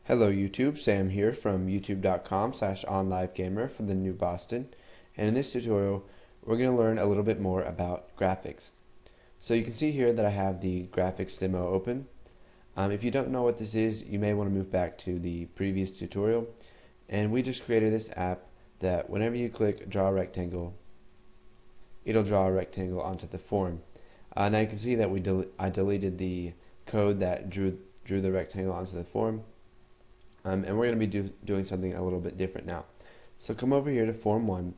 Hello YouTube, Sam here from youtube.com/onlivegamer from the New Boston, and in this tutorial we're going to learn a little bit more about graphics. So you can see here that I have the graphics demo open. If you don't know what this is, you may want to move back to the previous tutorial, and we just created this app that whenever you click draw a rectangle, it'll draw a rectangle onto the form. Now you can see that I deleted the code that drew the rectangle onto the form. And we're going to be doing something a little bit different now. So come over here to Form 1,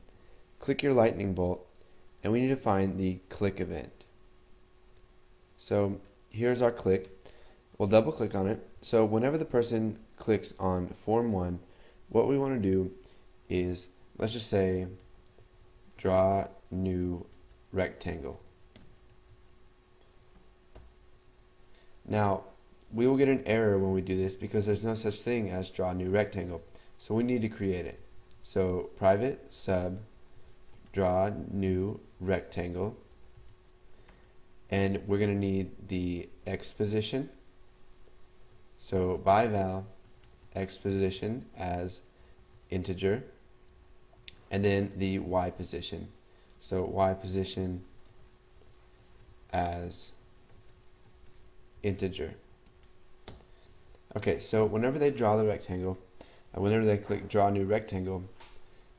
click your lightning bolt, and we need to find the click event. So here's our click. We'll double click on it. So whenever the person clicks on Form 1, what we want to do is, let's just say, draw new rectangle. Now, we will get an error when we do this because there's no such thing as draw new rectangle. So we need to create it. So private sub draw new rectangle, and we're going to need the X position. So by val X position as integer, and then the Y position. So Y position as integer. Okay, so whenever they draw the rectangle, whenever they click draw new rectangle,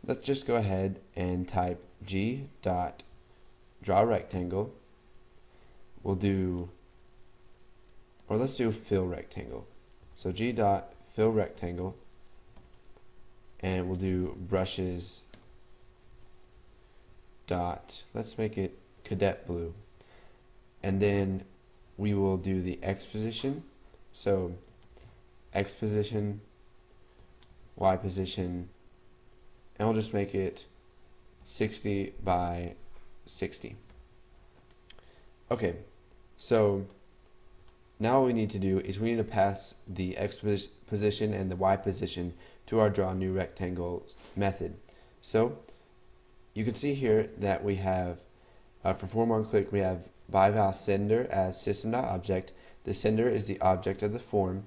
let's just go ahead and type g dot draw rectangle. We'll do, or let's do fill rectangle. So g dot fill rectangle, and we'll do brushes dot, let's make it cadet blue, and then we will do the X position. So X position, Y position, and we'll just make it 60 by 60. Okay, so now what we need to do is we need to pass the X position and the Y position to our draw new rectangle method. So you can see here that we have, for Form 1 click, we have by val sender as system.object. The sender is the object of the form.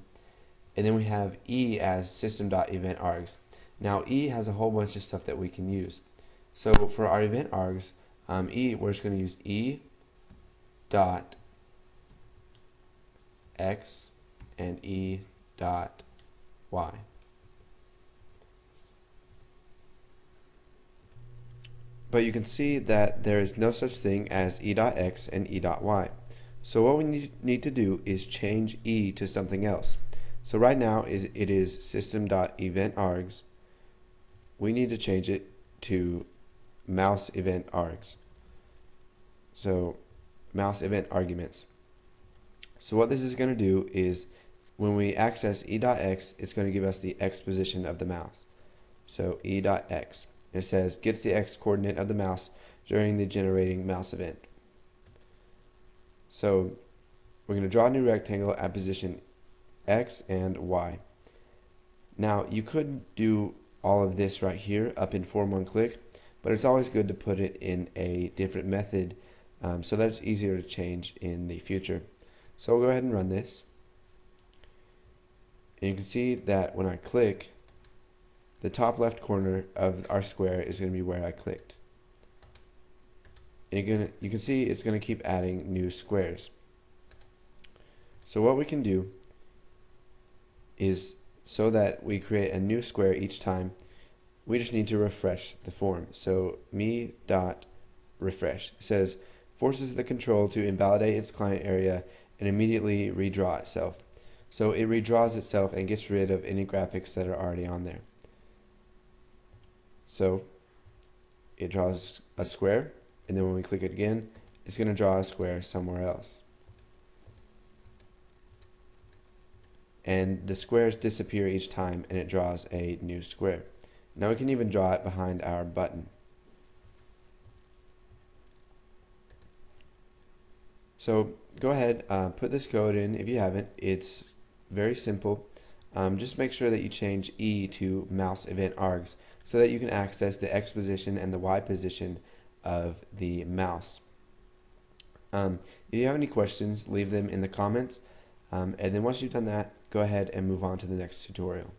And then we have E as system.eventArgs. Now E has a whole bunch of stuff that we can use. So for our event args, we're just going to use E dot X and E dot Y. But you can see that there is no such thing as E dot X and E dot Y. So what we need to do is change E to something else. So right now it is system.eventArgs. We need to change it to mouse event args. So mouse event arguments. So what this is going to do is when we access e.x, it's going to give us the X position of the mouse. So e.x. It says gets the X coordinate of the mouse during the generating mouse event. So we're going to draw a new rectangle at position X and Y. Now you could do all of this right here up in Form 1 click, but it's always good to put it in a different method so that it's easier to change in the future. So we'll go ahead and run this, and you can see that when I click, the top left corner of our square is going to be where I clicked, and you can see it's going to keep adding new squares. So what we can do is, so that we create a new square each time, we just need to refresh the form. So me.refresh says forces the control to invalidate its client area and immediately redraw itself. So it redraws itself and gets rid of any graphics that are already on there. So it draws a square, and then when we click it again, it's going to draw a square somewhere else. And the squares disappear each time, and it draws a new square. Now we can even draw it behind our button. So go ahead, put this code in if you haven't. It's very simple. Just make sure that you change E to mouse event args so that you can access the X position and the Y position of the mouse. If you have any questions, leave them in the comments. And then once you've done that, go ahead and move on to the next tutorial.